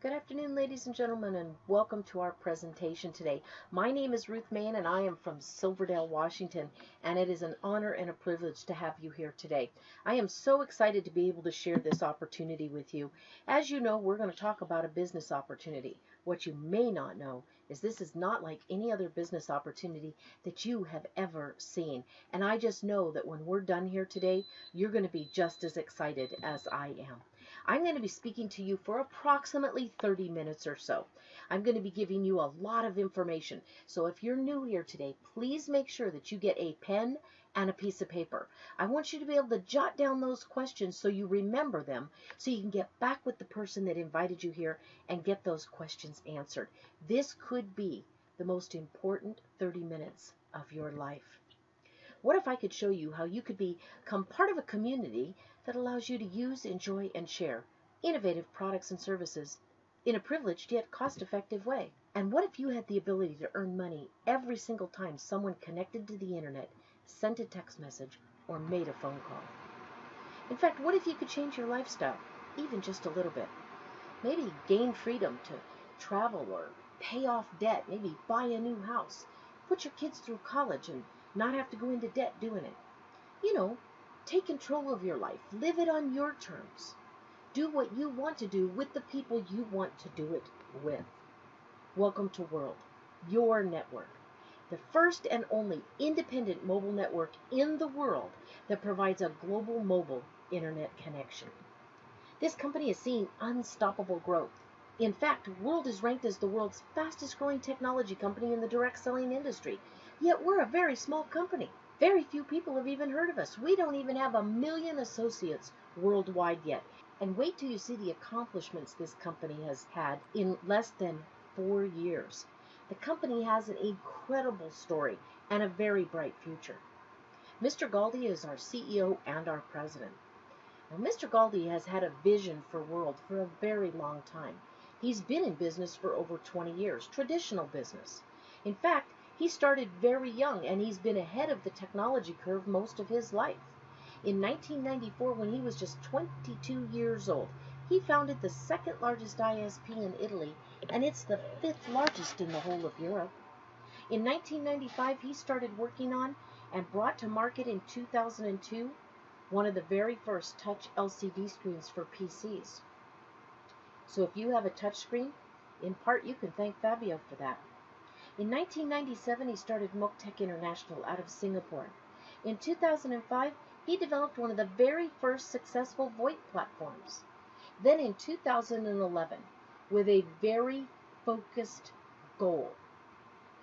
Good afternoon, ladies and gentlemen, and welcome to our presentation today. My name is Ruth Main, and I am from Silverdale, Washington, and it is an honor and a privilege to have you here today. I am so excited to be able to share this opportunity with you. As you know, we're going to talk about a business opportunity. What you may not know is this is not like any other business opportunity that you have ever seen. And I just know that when we're done here today, you're going to be just as excited as I am. I'm going to be speaking to you for approximately 30 minutes or so. I'm going to be giving you a lot of information. So if you're new here today, please make sure that you get a pen and a piece of paper. I want you to be able to jot down those questions so you remember them, so you can get back with the person that invited you here and get those questions answered. This could be the most important 30 minutes of your life. What if I could show you how you could become part of a community that allows you to use, enjoy, and share innovative products and services in a privileged yet cost-effective way? And what if you had the ability to earn money every single time someone connected to the internet, sent a text message, or made a phone call? In fact, what if you could change your lifestyle, even just a little bit? Maybe gain freedom to travel or pay off debt, maybe buy a new house, put your kids through college and not have to go into debt doing it. You know, take control of your life. Live it on your terms. Do what you want to do with the people you want to do it with. Welcome to World, your network. The first and only independent mobile network in the world that provides a global mobile internet connection. This company is seeing unstoppable growth. In fact, World is ranked as the world's fastest growing technology company in the direct selling industry. Yet we're a very small company. Very few people have even heard of us. We don't even have 1 million associates worldwide yet. And wait till you see the accomplishments this company has had in less than 4 years. The company has an incredible story and a very bright future. Mr. Galdi is our CEO and our president. Now, Mr. Galdi has had a vision for World for a very long time. He's been in business for over 20 years, traditional business. In fact, he started very young and he's been ahead of the technology curve most of his life. In 1994, when he was just 22 years old, he founded the second largest ISP in Italy, and it's the 5th largest in the whole of Europe. In 1995, he started working on and brought to market in 2002 one of the very first touch LCD screens for PCs. So if you have a touch screen, in part you can thank Fabio for that. In 1997, he started Moktech International out of Singapore. In 2005, he developed one of the very first successful VoIP platforms. Then in 2011, with a very focused goal,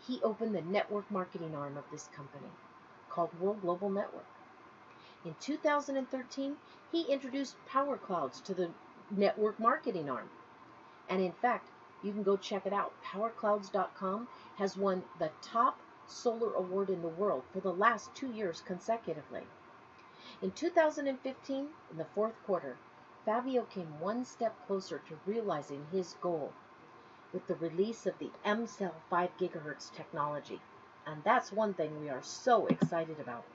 he opened the network marketing arm of this company called World Global Network. In 2013, he introduced Power Clouds to the network marketing arm. And in fact, you can go check it out. PowerClouds.com has won the top solar award in the world for the last 2 years consecutively. In 2015, in the 4th quarter, Fabio came one step closer to realizing his goal with the release of the MCell 5 GHz technology. And that's one thing we are so excited about.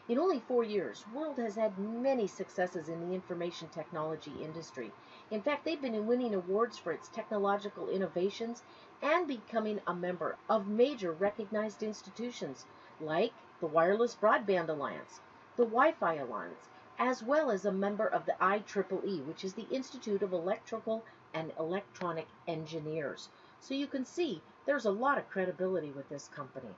In only 4 years, World has had many successes in the information technology industry. In fact, they've been winning awards for its technological innovations and becoming a member of major recognized institutions like the Wireless Broadband Alliance, the Wi-Fi Alliance, as well as a member of the IEEE, which is the Institute of Electrical and Electronic Engineers. So you can see there's a lot of credibility with this company.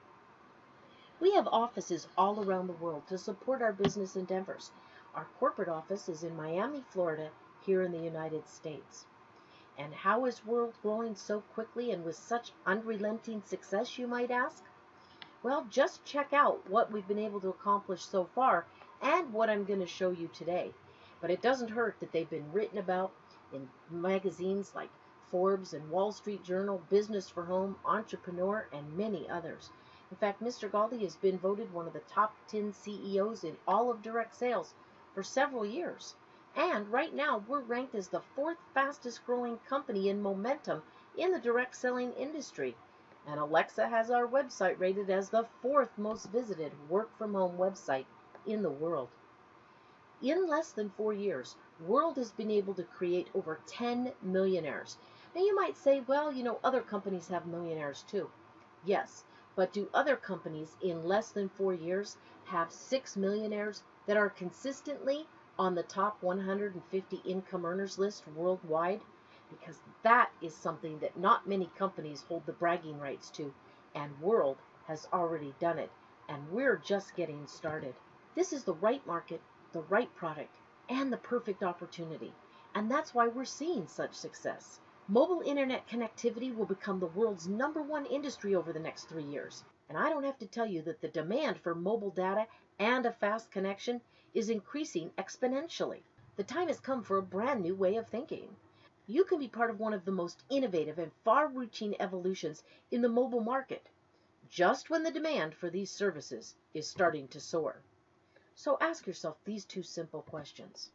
We have offices all around the world to support our business endeavors. Our corporate office is in Miami, Florida, here in the United States. And how is World growing so quickly and with such unrelenting success, you might ask? Well, just check out what we've been able to accomplish so far and what I'm going to show you today. But it doesn't hurt that they've been written about in magazines like Forbes and Wall Street Journal, Business for Home, Entrepreneur, and many others. In fact, Mr. Galdi has been voted one of the top 10 CEOs in all of direct sales for several years. And right now, we're ranked as the 4th fastest growing company in momentum in the direct selling industry. And Alexa has our website rated as the 4th most visited work-from-home website in the world. In less than 4 years, World has been able to create over 10 millionaires. Now you might say, well, other companies have millionaires too. Yes, but do other companies in less than 4 years have 6 millionaires that are consistently on the top 150 income earners list worldwide? Because that is something that not many companies hold the bragging rights to, and World has already done it, and we're just getting started. This is the right market, the right product, and the perfect opportunity, and that's why we're seeing such success. Mobile internet connectivity will become the world's #1 industry over the next 3 years. And I don't have to tell you that the demand for mobile data and a fast connection is increasing exponentially. The time has come for a brand new way of thinking. You can be part of one of the most innovative and far-reaching evolutions in the mobile market, just when the demand for these services is starting to soar. So ask yourself these two simple questions.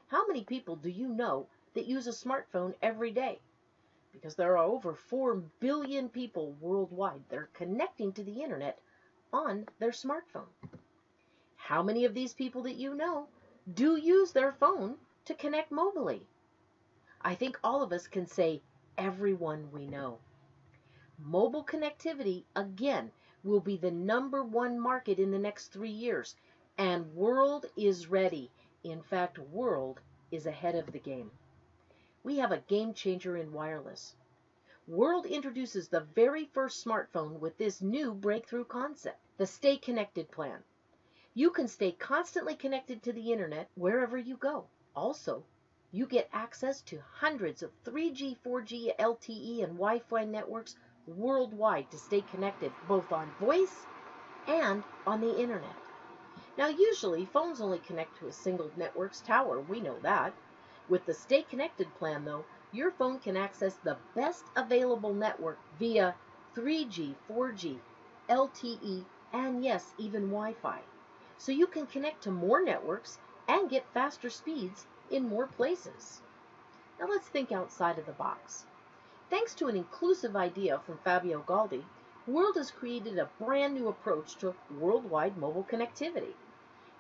How many people do you know that use a smartphone every day? Because there are over 4 billion people worldwide that are connecting to the internet on their smartphone. How many of these people that you know do use their phone to connect mobilely? I think all of us can say everyone we know. Mobile connectivity, again, will be the #1 market in the next 3 years, and World is ready. In fact, World is ahead of the game. We have a game changer in wireless. World introduces the very first smartphone with this new breakthrough concept, the Stay Connected plan. You can stay constantly connected to the internet wherever you go. Also, you get access to hundreds of 3G, 4G, LTE, and Wi-Fi networks worldwide to stay connected both on voice and on the internet. Now, usually, phones only connect to a single network's tower. We know that. With the Stay Connected plan, though, your phone can access the best available network via 3G, 4G, LTE, and yes, even Wi-Fi. So you can connect to more networks and get faster speeds in more places. Now let's think outside of the box. Thanks to an inclusive idea from Fabio Galdi, World has created a brand new approach to worldwide mobile connectivity.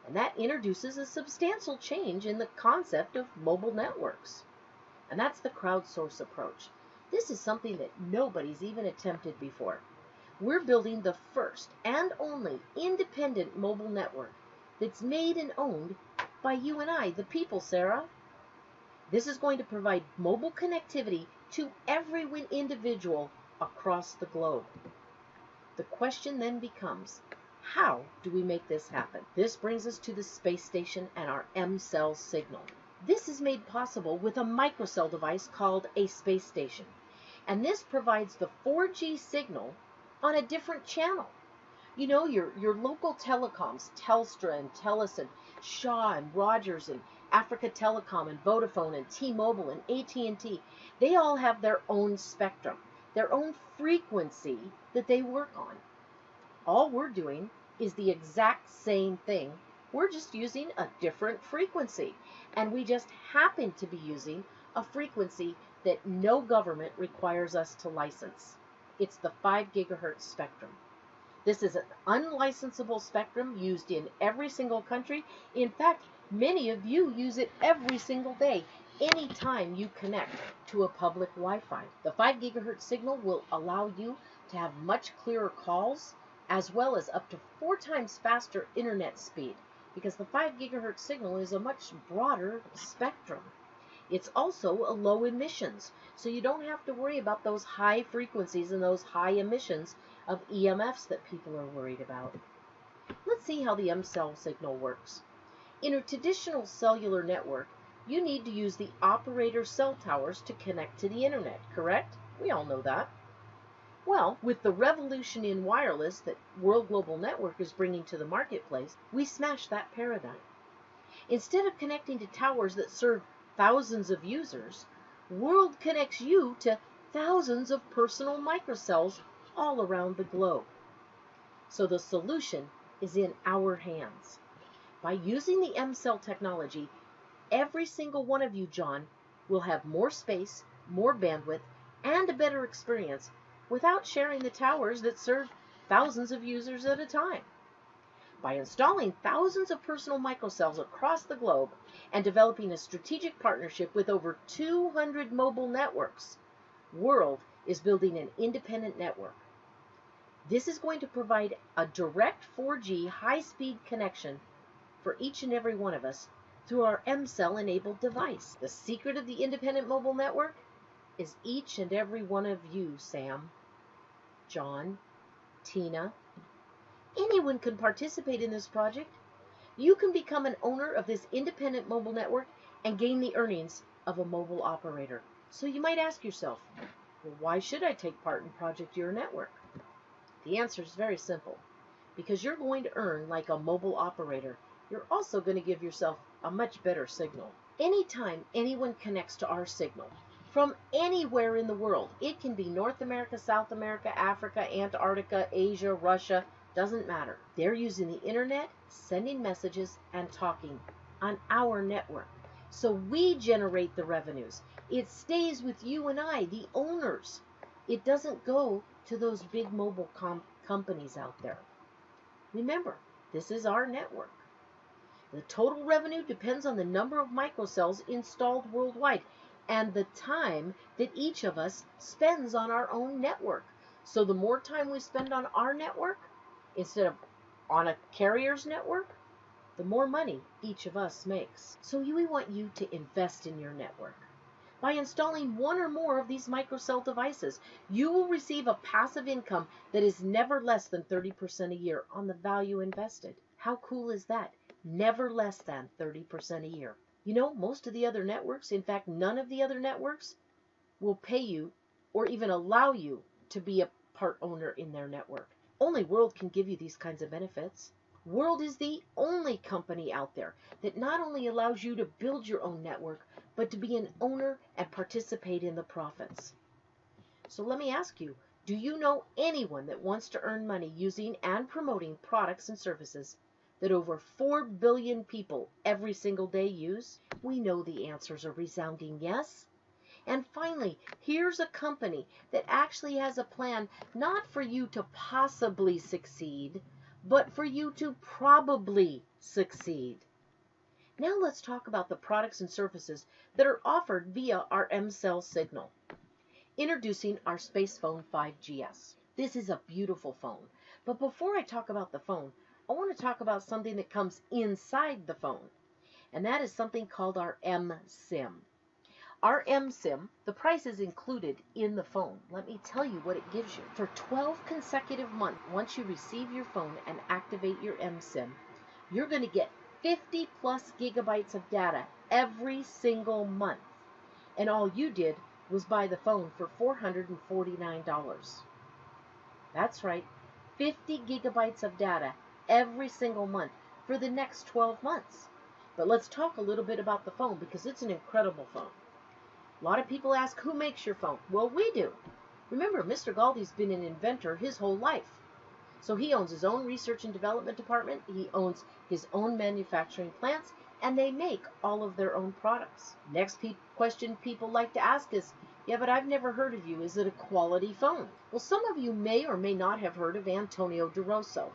And that introduces a substantial change in the concept of mobile networks. And that's the crowdsource approach. This is something that nobody's even attempted before. We're building the first and only independent mobile network that's made and owned by you and I, the people, Sarah. This is going to provide mobile connectivity to every individual across the globe. The question then becomes, how do we make this happen? This brings us to the space station and our M-Cell signal. This is made possible with a microcell device called a space station. And this provides the 4G signal on a different channel. You know, your local telecoms, Telstra and Telus and Shaw and Rogers and Africa Telecom and Vodafone and T-Mobile and AT&T, they all have their own spectrum, their own frequency that they work on. All we're doing is the exact same thing. We're just using a different frequency. And we just happen to be using a frequency that no government requires us to license. It's the 5 gigahertz spectrum. This is an unlicensable spectrum used in every single country. In fact, many of you use it every single day, anytime you connect to a public Wi-Fi. The 5 gigahertz signal will allow you to have much clearer calls, as well as up to 4 times faster internet speed, because the 5 gigahertz signal is a much broader spectrum. It's also a low emissions, so you don't have to worry about those high frequencies and those high emissions of EMFs that people are worried about. Let's see how the M-Cell signal works. In a traditional cellular network, you need to use the operator cell towers to connect to the internet, correct? We all know that. Well, with the revolution in wireless that World Global Network is bringing to the marketplace, we smash that paradigm. Instead of connecting to towers that serve thousands of users, World connects you to thousands of personal microcells all around the globe. So the solution is in our hands. By using the M-Cell technology, every single one of you, John, will have more space, more bandwidth, and a better experience without sharing the towers that serve thousands of users at a time. By installing thousands of personal microcells across the globe and developing a strategic partnership with over 200 mobile networks, World is building an independent network. This is going to provide a direct 4G high-speed connection for each and every one of us through our M-Cell enabled device. The secret of the independent mobile network is each and every one of you, Sam, John, Tina. Anyone can participate in this project. You can become an owner of this independent mobile network and gain the earnings of a mobile operator. So you might ask yourself, well, why should I take part in Project Your Network? The answer is very simple. Because you're going to earn like a mobile operator, you're also going to give yourself a much better signal. Anytime anyone connects to our signal, from anywhere in the world, it can be North America, South America, Africa, Antarctica, Asia, Russia, doesn't matter. They're using the internet, sending messages, and talking on our network. So we generate the revenues. It stays with you and I, the owners. It doesn't go to those big mobile companies out there. Remember, this is our network. The total revenue depends on the number of microcells installed worldwide and the time that each of us spends on our own network. So the more time we spend on our network instead of on a carrier's network, the more money each of us makes. So we want you to invest in your network. By installing one or more of these microcell devices, you will receive a passive income that is never less than 30% a year on the value invested. How cool is that? Never less than 30% a year. You know, most of the other networks, in fact, none of the other networks will pay you or even allow you to be a part owner in their network. Only World can give you these kinds of benefits. World is the only company out there that not only allows you to build your own network, but to be an owner and participate in the profits. So let me ask you, do you know anyone that wants to earn money using and promoting products and services that over 4 billion people every single day use? We know the answers are resounding yes. And finally, here's a company that actually has a plan not for you to possibly succeed, but for you to probably succeed. Now let's talk about the products and services that are offered via our M-Cell signal. Introducing our SpacePhone 5GS. This is a beautiful phone. But before I talk about the phone, I want to talk about something that comes inside the phone. And that is something called our M-SIM. Our M-SIM, the price is included in the phone. Let me tell you what it gives you. For 12 consecutive months, once you receive your phone and activate your M-SIM, you're going to get 50 plus gigabytes of data every single month. And all you did was buy the phone for $449. That's right, 50 gigabytes of data every single month for the next 12 months. But let's talk a little bit about the phone because it's an incredible phone. A lot of people ask, who makes your phone? Well, we do. Remember, Mr. Galdi's been an inventor his whole life. So he owns his own research and development department, he owns his own manufacturing plants, and they make all of their own products. Next question people like to ask is, yeah, but I've never heard of you. Is it a quality phone? Well, some of you may or may not have heard of Antonio DeRosso.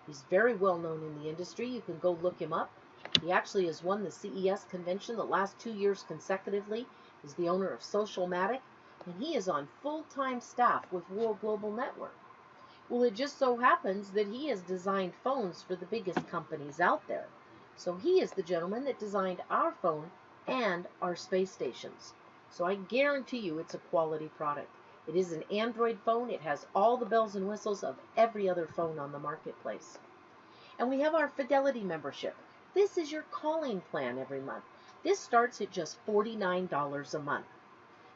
He's very well known in the industry. You can go look him up. He actually has won the CES convention the last 2 years consecutively. He's the owner of Socialmatic, and he is on full-time staff with World Global Network. Well, it just so happens that he has designed phones for the biggest companies out there. So he is the gentleman that designed our phone and our space stations. So I guarantee you it's a quality product. It is an Android phone. It has all the bells and whistles of every other phone on the marketplace. And we have our Fidelity membership. This is your calling plan every month. This starts at just $49 a month.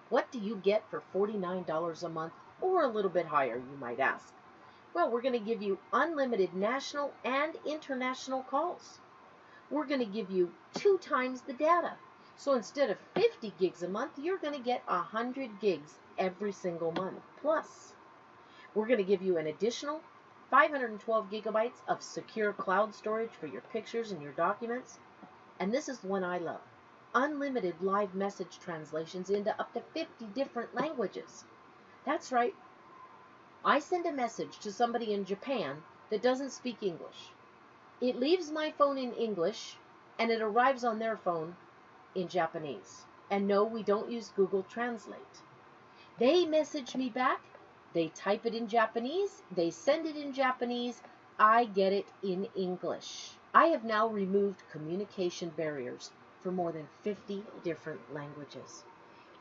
What do you get for $49 a month, or a little bit higher, you might ask? Well, we're going to give you unlimited national and international calls. We're going to give you 2 times the data. So instead of 50 gigs a month, you're going to get 100 gigs every single month. Plus, we're going to give you an additional 512 gigabytes of secure cloud storage for your pictures and your documents. And this is the one I love. Unlimited live message translations into up to 50 different languages. That's right. I send a message to somebody in Japan that doesn't speak English. It leaves my phone in English, and it arrives on their phone in Japanese. And no, we don't use Google Translate. They message me back, they type it in Japanese, they send it in Japanese, I get it in English. I have now removed communication barriers for more than 50 different languages.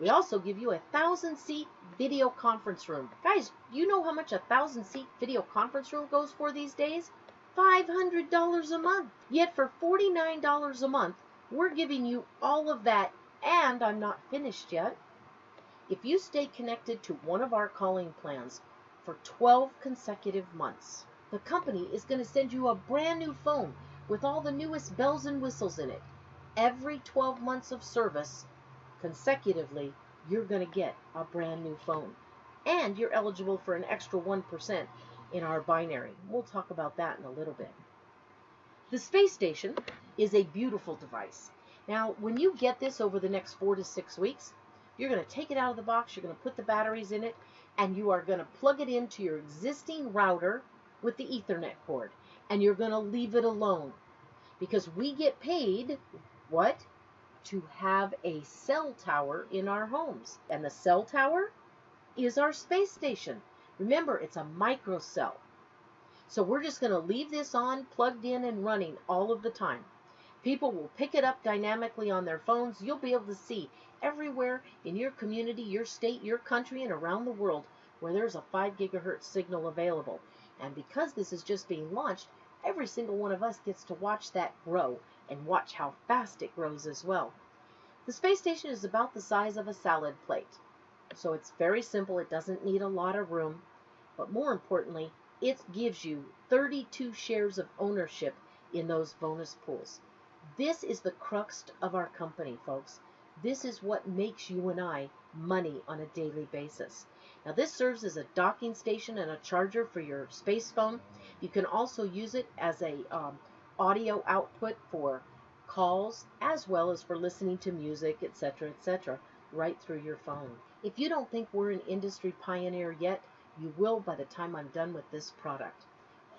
We also give you a 1,000-seat video conference room. Guys, you know how much a 1,000-seat video conference room goes for these days? $500 a month. Yet for $49 a month, we're giving you all of that, and I'm not finished yet. If you stay connected to one of our calling plans for 12 consecutive months, the company is going to send you a brand new phone with all the newest bells and whistles in it. Every 12 months of service, consecutively, you're going to get a brand new phone. And you're eligible for an extra 1% in our binary. We'll talk about that in a little bit. The space station is a beautiful device. Now, when you get this over the next 4 to 6 weeks, you're going to take it out of the box, you're going to put the batteries in it, and you are going to plug it into your existing router with the Ethernet cord. And you're going to leave it alone. Because we get paid, what? To have a cell tower in our homes. And the cell tower is our space station. Remember, it's a microcell. So we're just going to leave this on, plugged in and running all of the time. People will pick it up dynamically on their phones. You'll be able to see everywhere in your community, your state, your country, and around the world where there's a 5 gigahertz signal available. And because this is just being launched, every single one of us gets to watch that grow and watch how fast it grows as well. The space station is about the size of a salad plate. So it's very simple. It doesn't need a lot of room. But more importantly, it gives you 32 shares of ownership in those bonus pools. This is the crux of our company, folks. This is what makes you and I money on a daily basis. Now, this serves as a docking station and a charger for your space phone. You can also use it as a audio output for calls, as well as for listening to music, etc., etc., right through your phone. If you don't think we're an industry pioneer yet, you will by the time I'm done with this product.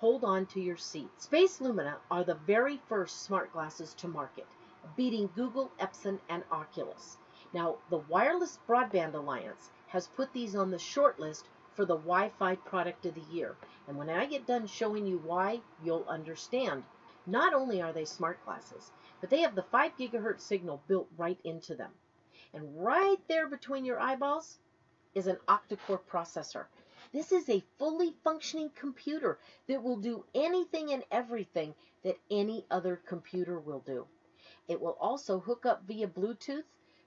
Hold on to your seat. Space Lumina are the very first smart glasses to market, beating Google, Epson, and Oculus. Now, the Wireless Broadband Alliance has put these on the short list for the Wi-Fi Product of the Year. And when I get done showing you why, you'll understand. Not only are they smart glasses, but they have the 5 gigahertz signal built right into them. And right there between your eyeballs is an octa-core processor. This is a fully functioning computer that will do anything and everything that any other computer will do. It will also hook up via Bluetooth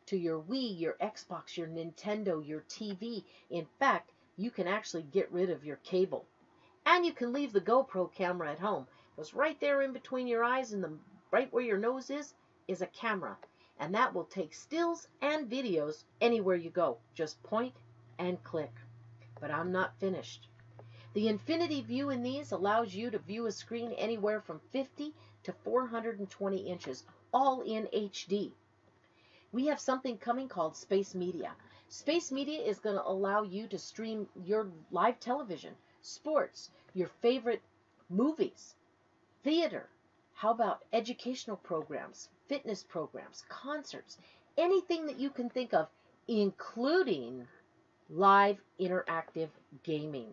to your Wii, your Xbox, your Nintendo, your TV. In fact, you can actually get rid of your cable. And you can leave the GoPro camera at home, because right there in between your eyes and right where your nose is a camera. And that will take stills and videos anywhere you go. Just point and click. But I'm not finished. The Infinity View in these allows you to view a screen anywhere from 50 to 420 inches, all in HD. We have something coming called Space Media. Space Media is going to allow you to stream your live television, sports, your favorite movies, theater. How about educational programs, fitness programs, concerts, anything that you can think of, including live interactive gaming.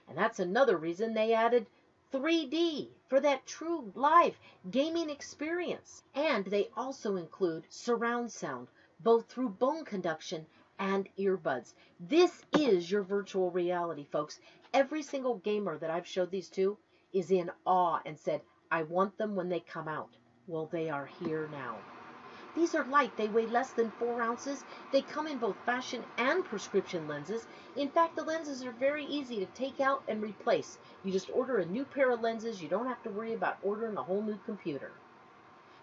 And that's another reason they added 3D for that true live gaming experience. And they also include surround sound, both through bone conduction and earbuds. This is your virtual reality, folks. Every single gamer that I've showed these to is in awe and said, I want them when they come out. Well, they are here now. These are light. They weigh less than 4 ounces. They come in both fashion and prescription lenses. In fact, the lenses are very easy to take out and replace. You just order a new pair of lenses. You don't have to worry about ordering a whole new computer.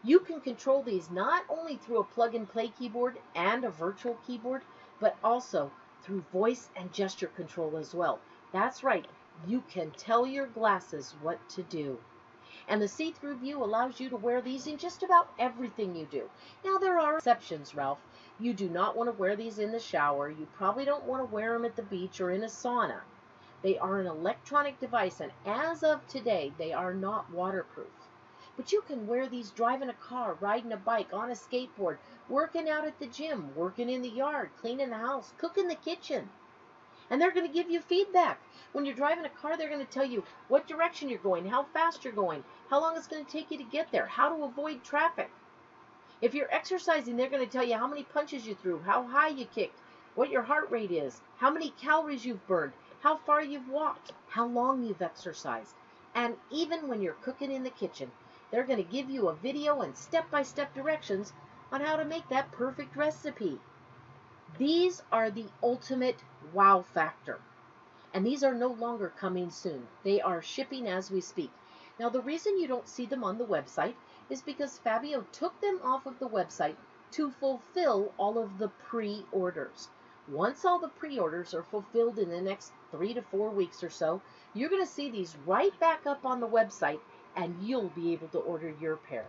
You can control these not only through a plug-and-play keyboard and a virtual keyboard, but also through voice and gesture control as well. That's right. You can tell your glasses what to do. And the see-through view allows you to wear these in just about everything you do. Now, there are exceptions, Ralph. You do not want to wear these in the shower. You probably don't want to wear them at the beach or in a sauna. They are an electronic device, and as of today, they are not waterproof. But you can wear these driving a car, riding a bike, on a skateboard, working out at the gym, working in the yard, cleaning the house, cooking the kitchen. And they're going to give you feedback. When you're driving a car, they're going to tell you what direction you're going, how fast you're going, how long it's going to take you to get there, how to avoid traffic. If you're exercising, they're going to tell you how many punches you threw, how high you kicked, what your heart rate is, how many calories you've burned, how far you've walked, how long you've exercised. And even when you're cooking in the kitchen, they're going to give you a video and step-by-step directions on how to make that perfect recipe. These are the ultimate wow factor. And these are no longer coming soon. They are shipping as we speak. Now, the reason you don't see them on the website is because Fabio took them off of the website to fulfill all of the pre-orders. Once all the pre-orders are fulfilled in the next 3 to 4 weeks or so, you're going to see these right back up on the website, and you'll be able to order your pair.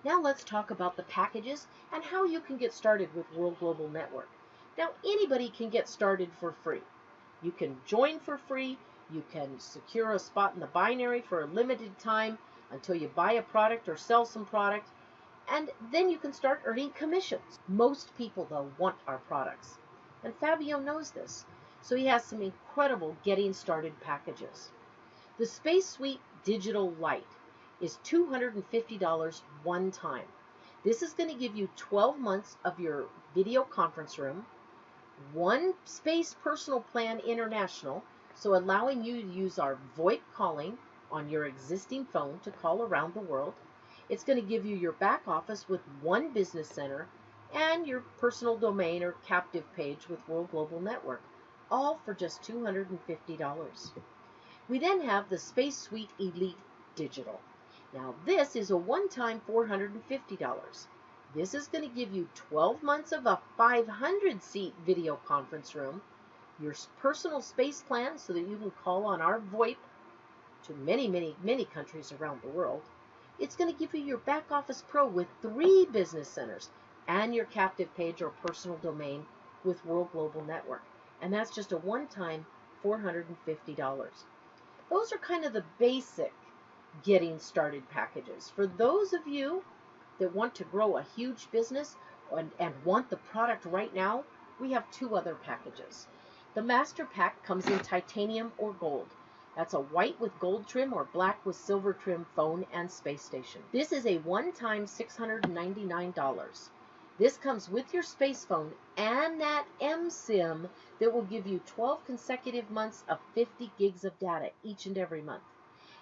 Now let's talk about the packages and how you can get started with World Global Network. Now, anybody can get started for free. You can join for free. You can secure a spot in the binary for a limited time until you buy a product or sell some product, and then you can start earning commissions. Most people, though, want our products, and Fabio knows this, so he has some incredible getting started packages. The Space Suite Digital Lite is $250 one time. This is going to give you 12 months of your video conference room, one Space Personal Plan International, so allowing you to use our VoIP calling on your existing phone to call around the world. It's going to give you your back office with one business center and your personal domain or captive page with World Global Network, all for just $250. We then have the Space Suite Elite Digital. Now this is a one-time $450. This is going to give you 12 months of a 500-seat video conference room, your personal space plan so that you can call on our VoIP to many countries around the world. It's going to give you your Back Office Pro with 3 business centers and your captive page or personal domain with World Global Network. And that's just a one-time $450. Those are kind of the basic getting started packages. For those of you that want to grow a huge business and want the product right now, we have 2 other packages. The Master Pack comes in titanium or gold. That's a white with gold trim or black with silver trim phone and space station. This is a one-time $699. This comes with your space phone and that eSIM that will give you 12 consecutive months of 50 gigs of data each and every month.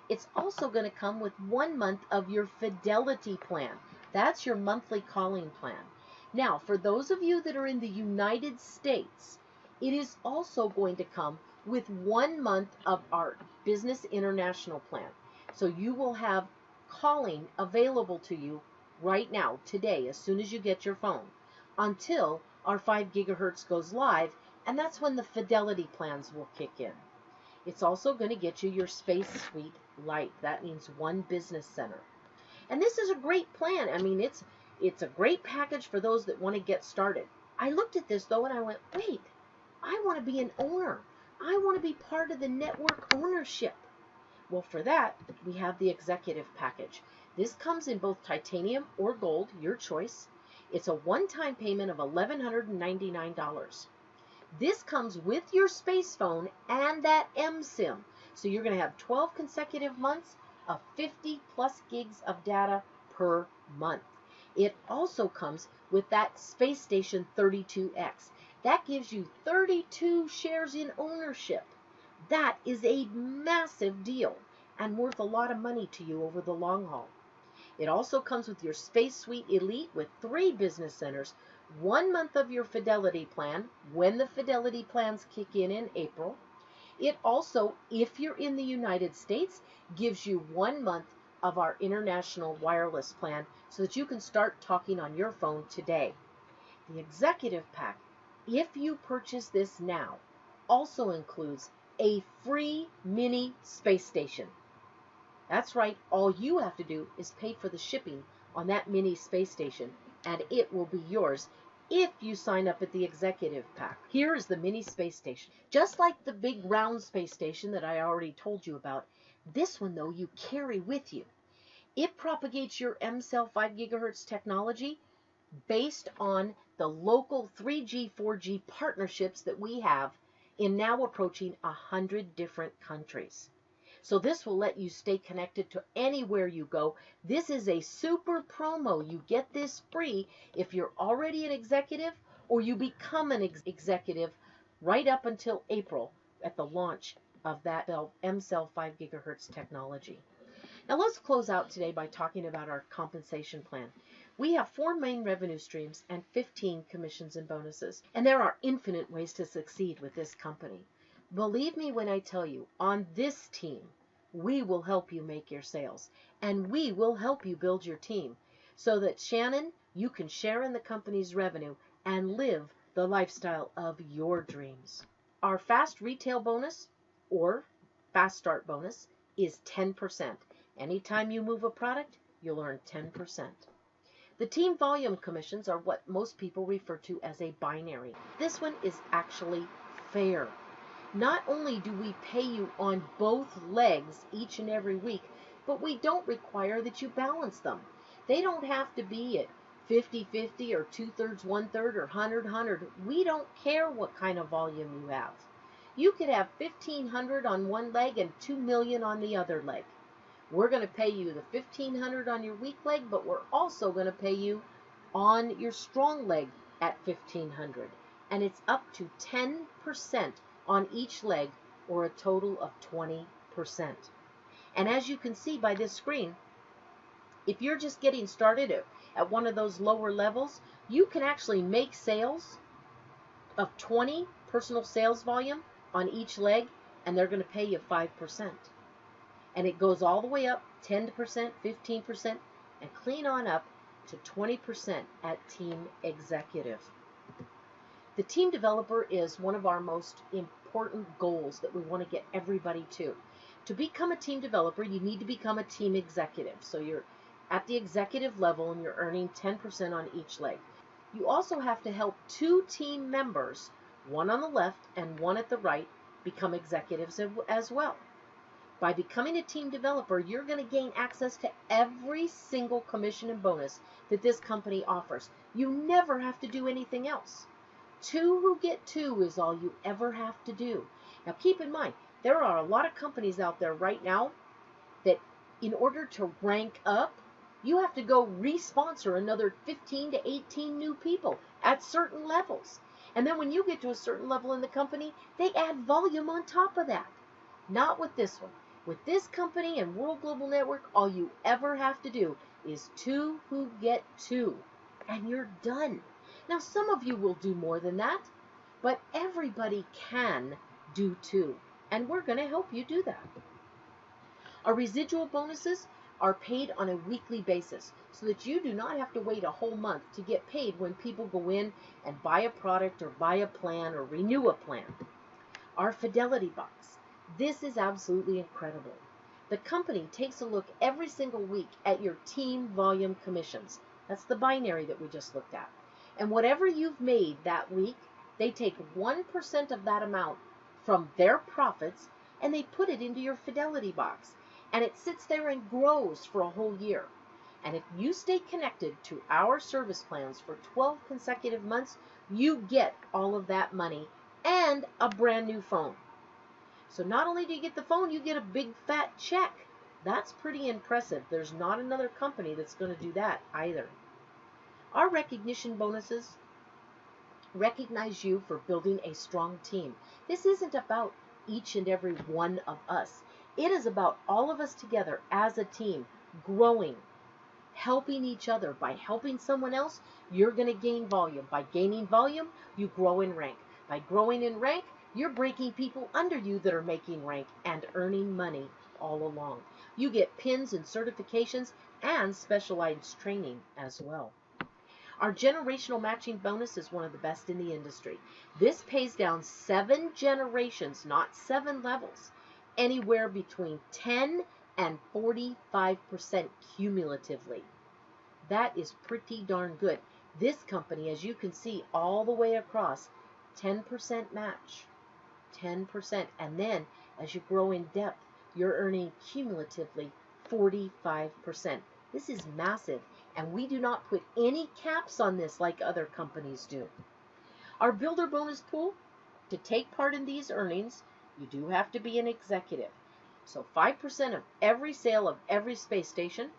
It's also going to come with 1 month of your Fidelity plan. That's your monthly calling plan. Now, for those of you that are in the United States, it is also going to come with 1 month of our Business International plan. So you will have calling available to you right now, today, as soon as you get your phone, until our 5 gigahertz goes live, and that's when the Fidelity plans will kick in. It's also going to get you your Space Suite Lite. That means 1 business center. And this is a great plan. I mean, it's a great package for those that want to get started. I looked at this, though, and I went, wait, I want to be an owner. I want to be part of the network ownership. Well, for that, we have the executive package. This comes in both titanium or gold, your choice. It's a one-time payment of $1,199. This comes with your space phone and that eSIM. So you're going to have 12 consecutive months of 50 plus gigs of data per month. It also comes with that Space Station 32X. That gives you 32 shares in ownership. That is a massive deal and worth a lot of money to you over the long haul. It also comes with your Space Suite Elite with 3 business centers, 1 month of your Fidelity plan when the Fidelity plans kick in April. It also, if you're in the United States, gives you 1 month of our international wireless plan so that you can start talking on your phone today. The executive pack, if you purchase this now, also includes a free mini space station. That's right, all you have to do is pay for the shipping on that mini space station, and it will be yours if you sign up at the executive pack. Here is the mini space station. Just like the big round space station that I already told you about, this one, though, you carry with you. It propagates your mCell 5 gigahertz technology based on the local 3G, 4G partnerships that we have in now approaching 100 different countries. So this will let you stay connected to anywhere you go. This is a super promo. You get this free if you're already an executive or you become an executive right up until April at the launch of that MCell 5 gigahertz technology. Now let's close out today by talking about our compensation plan. We have 4 main revenue streams and 15 commissions and bonuses. And there are infinite ways to succeed with this company. Believe me when I tell you, on this team, we will help you make your sales. And we will help you build your team. So that, Shannon, you can share in the company's revenue and live the lifestyle of your dreams. Our fast retail bonus, or fast start bonus, is 10%. Anytime you move a product, you'll earn 10%. The team volume commissions are what most people refer to as a binary. This one is actually fair. Not only do we pay you on both legs each and every week, but we don't require that you balance them. They don't have to be at 50-50 or 2/3, 1/3 or 100-100. We don't care what kind of volume you have. You could have 1,500 on one leg and 2 million on the other leg. We're going to pay you the 1,500 on your weak leg, but we're also going to pay you on your strong leg at 1,500. And it's up to 10% on each leg, or a total of 20%. And as you can see by this screen, if you're just getting started at one of those lower levels, you can actually make sales of 20 personal sales volume on each leg, and they're going to pay you 5%. And it goes all the way up 10%, 15%, and clean on up to 20% at Team Executive. The Team Developer is one of our most important goals that we want to get everybody to. To become a Team Developer, you need to become a Team Executive. So you're at the executive level and you're earning 10% on each leg. You also have to help 2 team members, one on the left and one at the right, become executives as well. By becoming a team developer, you're going to gain access to every single commission and bonus that this company offers. You never have to do anything else. 2 who get 2 is all you ever have to do. Now keep in mind, there are a lot of companies out there right now that in order to rank up, you have to go re-sponsor another 15 to 18 new people at certain levels. And then when you get to a certain level in the company, they add volume on top of that. Not with this one. With this company and World Global Network, all you ever have to do is 2 who get 2, and you're done. Now, some of you will do more than that, but everybody can do 2, and we're going to help you do that. Our residual bonuses are paid on a weekly basis so that you do not have to wait a whole month to get paid when people go in and buy a product or buy a plan or renew a plan. Our Fidelity Box. This is absolutely incredible. The company takes a look every single week at your team volume commissions. That's the binary that we just looked at. And whatever you've made that week, they take 1% of that amount from their profits and they put it into your Fidelity Box. And it sits there and grows for a whole year. And if you stay connected to our service plans for 12 consecutive months, you get all of that money and a brand new phone. So not only do you get the phone, you get a big fat check. That's pretty impressive. There's not another company that's going to do that either. Our recognition bonuses recognize you for building a strong team. This isn't about each and every one of us. It is about all of us together as a team, growing, helping each other. By helping someone else, you're going to gain volume. By gaining volume, you grow in rank. By growing in rank, you're breaking people under you that are making rank and earning money all along. You get pins and certifications and specialized training as well. Our generational matching bonus is one of the best in the industry. This pays down 7 generations, not 7 levels, anywhere between 10 and 45% cumulatively. That is pretty darn good. This company, as you can see all the way across, 10% match. 10%, and then as you grow in depth, you're earning cumulatively 45%. This is massive, and we do not put any caps on this like other companies do. Our builder bonus pool To take part in these earnings, you do have to be an executive. So 5% of every sale of every space station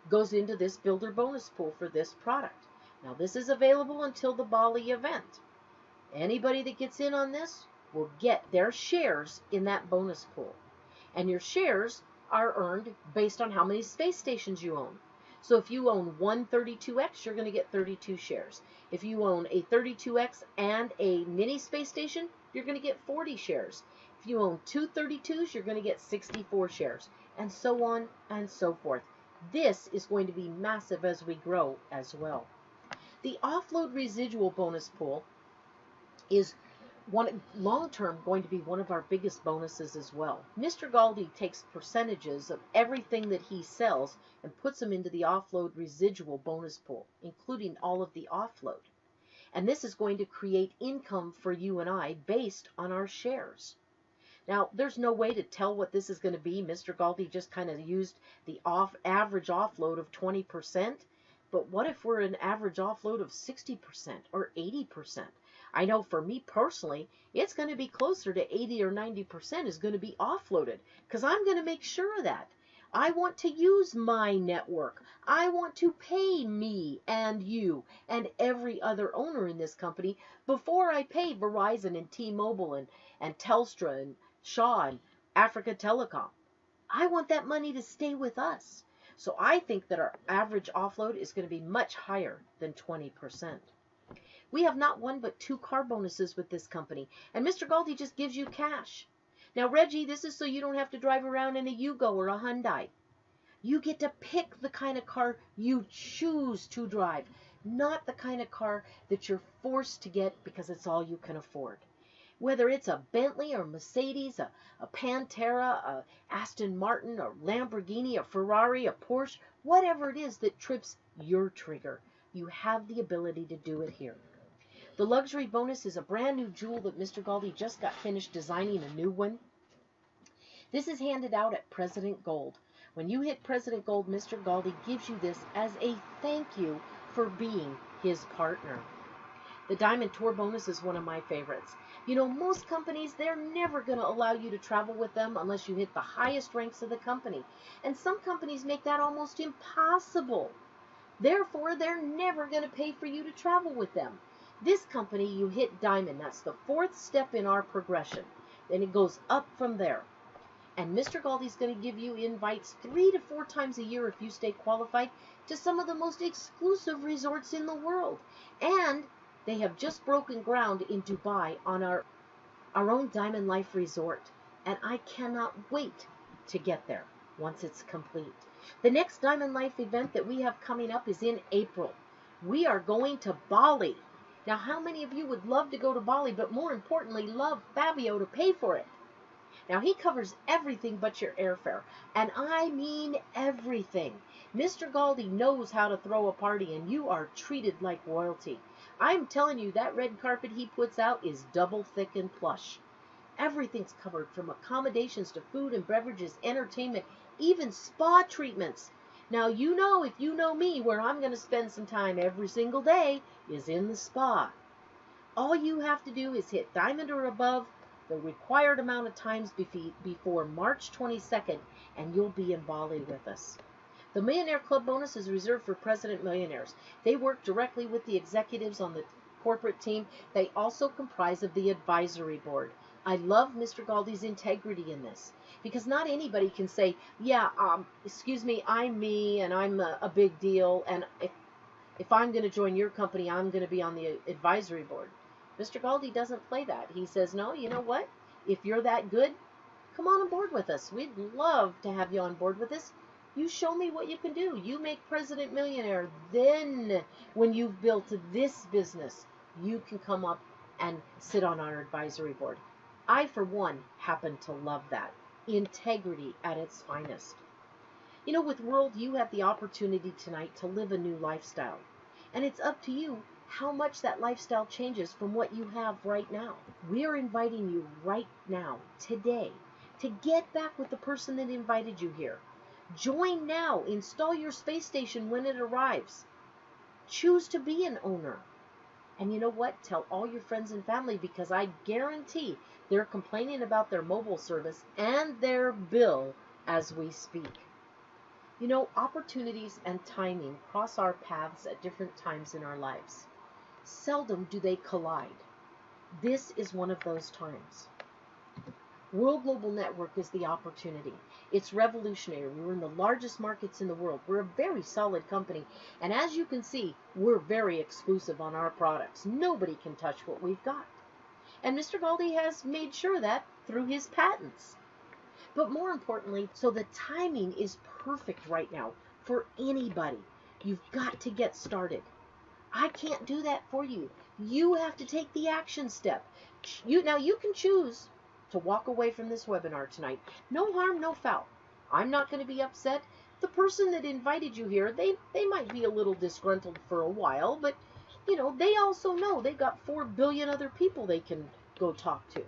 goes into this builder bonus pool for this product. Now this is available until the Bali event. Anybody that gets in on this will get their shares in that bonus pool. And your shares are earned based on how many space stations you own. So if you own one 32X, you're going to get 32 shares. If you own a 32X and a mini space station, you're going to get 40 shares. If you own two 32s, you're going to get 64 shares, and so on and so forth. This is going to be massive as we grow as well. The offload residual bonus pool is long-term going to be one of our biggest bonuses as well. Mr. Galdi takes percentages of everything that he sells and puts them into the offload residual bonus pool, including all of the offload. And this is going to create income for you and I based on our shares. Now, there's no way to tell what this is going to be. Mr. Galdi just kind of used the average offload of 20%. But what if we're an average offload of 60% or 80%? I know for me personally, it's going to be closer to 80 or 90% is going to be offloaded, because I'm going to make sure of that. I want to use my network. I want to pay me and you and every other owner in this company before I pay Verizon and T-Mobile and Telstra and Shaw and Africa Telecom. I want that money to stay with us. So I think that our average offload is going to be much higher than 20%. We have not one but 2 car bonuses with this company, and Mr. Galdi just gives you cash. Now, Reggie, this is so you don't have to drive around in a Yugo or a Hyundai. You get to pick the kind of car you choose to drive, not the kind of car that you're forced to get because it's all you can afford. Whether it's a Bentley or Mercedes, a Pantera, a Aston Martin, a Lamborghini, a Ferrari, a Porsche, whatever it is that trips your trigger, you have the ability to do it here. The luxury bonus is a brand new jewel that Mr. Galdi just got finished designing a new one. This is handed out at President Gold. When you hit President Gold, Mr. Galdi gives you this as a thank you for being his partner. The Diamond Tour bonus is one of my favorites. You know, most companies, they're never going to allow you to travel with them unless you hit the highest ranks of the company. And some companies make that almost impossible. Therefore, they're never going to pay for you to travel with them. This company, you hit Diamond. That's the 4th step in our progression. Then it goes up from there. And Mr. Galdi's going to give you invites 3 to 4 times a year if you stay qualified to some of the most exclusive resorts in the world. And they have just broken ground in Dubai on our own Diamond Life Resort. And I cannot wait to get there once it's complete. The next Diamond Life event that we have coming up is in April. We are going to Bali. Now, how many of you would love to go to Bali, but more importantly, love Fabio to pay for it? Now, he covers everything but your airfare, and I mean everything. Mr. Galdi knows how to throw a party, and you are treated like royalty. I'm telling you, that red carpet he puts out is double thick and plush. Everything's covered, from accommodations to food and beverages, entertainment, even spa treatments. Now, you know, if you know me, where I'm going to spend some time every single day is in the spa. All you have to do is hit Diamond or above the required amount of times before March 22nd, and you'll be in Bali with us. The Millionaire Club bonus is reserved for President Millionaires. They work directly with the executives on the corporate team. They also comprise of the advisory board. I love Mr. Galdi's integrity in this, because not anybody can say, yeah, excuse me, I'm me, and I'm a big deal, and if I'm going to join your company, I'm going to be on the advisory board. Mr. Galdi doesn't play that. He says, no, you know what? If you're that good, come on board with us. We'd love to have you on board with us. You show me what you can do. You make President Millionaire. Then, when you've built this business, you can come up and sit on our advisory board. I, for one, happen to love that. Integrity at its finest. You know, with World, you have the opportunity tonight to live a new lifestyle. And it's up to you how much that lifestyle changes from what you have right now. We are inviting you right now, today, to get back with the person that invited you here. Join now. Install your space station when it arrives. Choose to be an owner. And you know what? Tell all your friends and family, because I guarantee they're complaining about their mobile service and their bill as we speak. You know, opportunities and timing cross our paths at different times in our lives. Seldom do they collide. This is one of those times. World Global Network is the opportunity. It's revolutionary. We're in the largest markets in the world. We're a very solid company. And as you can see, we're very exclusive on our products. Nobody can touch what we've got. And Mr. Galdi has made sure that through his patents. But more importantly, so the timing is perfect right now for anybody. You've got to get started. I can't do that for you. You have to take the action step. Now you can choose to walk away from this webinar tonight. No harm, no foul. I'm not going to be upset. The person that invited you here, they might be a little disgruntled for a while, but you know, they also know they've got 4 billion other people they can go talk to.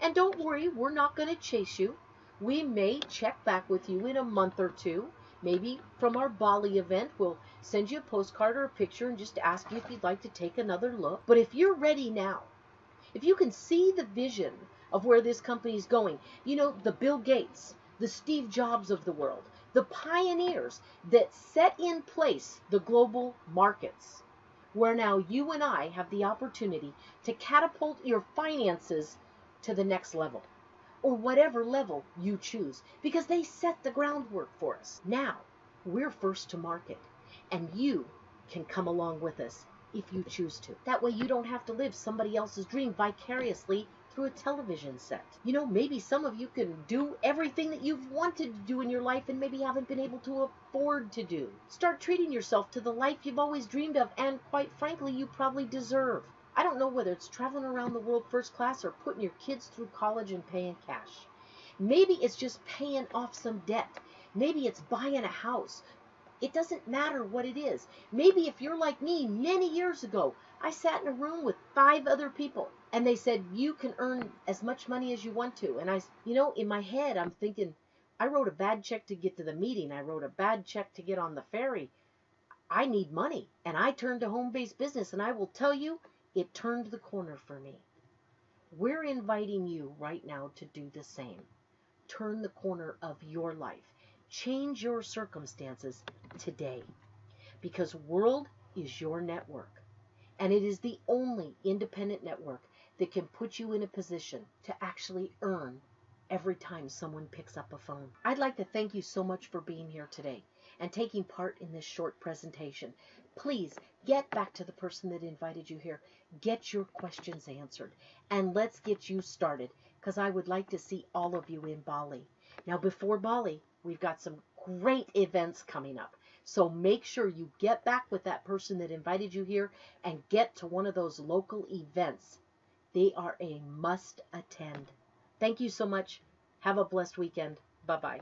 And don't worry, we're not going to chase you. We may check back with you in a month or two. Maybe from our Bali event, we'll send you a postcard or a picture and just ask you if you'd like to take another look. But if you're ready now, if you can see the vision of where this company is going, you know, the Bill Gates, the Steve Jobs of the world, the pioneers that set in place the global markets, where now you and I have the opportunity to catapult your finances to the next level, or whatever level you choose, because they set the groundwork for us. Now, we're first to market, and you can come along with us if you choose to. That way you don't have to live somebody else's dream vicariously through a television set. You know, maybe some of you can do everything that you've wanted to do in your life and maybe haven't been able to afford to do. Start treating yourself to the life you've always dreamed of and, quite frankly, you probably deserve. I don't know whether it's traveling around the world first class or putting your kids through college and paying cash. Maybe it's just paying off some debt. Maybe it's buying a house. It doesn't matter what it is. Maybe if you're like me, many years ago, I sat in a room with 5 other people and they said, you can earn as much money as you want to. And you know, in my head, I'm thinking, I wrote a bad check to get to the meeting. I wrote a bad check to get on the ferry. I need money. And I turned to home-based business, and I will tell you, it turned the corner for me. We're inviting you right now to do the same. Turn the corner of your life. Change your circumstances today, because World is your network, and it is the only independent network that can put you in a position to actually earn every time someone picks up a phone. I'd like to thank you so much for being here today and taking part in this short presentation. Please get back to the person that invited you here. Get your questions answered, and let's get you started, because I would like to see all of you in Bali. Now, before Bali, we've got some great events coming up. So make sure you get back with that person that invited you here and get to one of those local events. They are a must attend. Thank you so much. Have a blessed weekend. Bye-bye.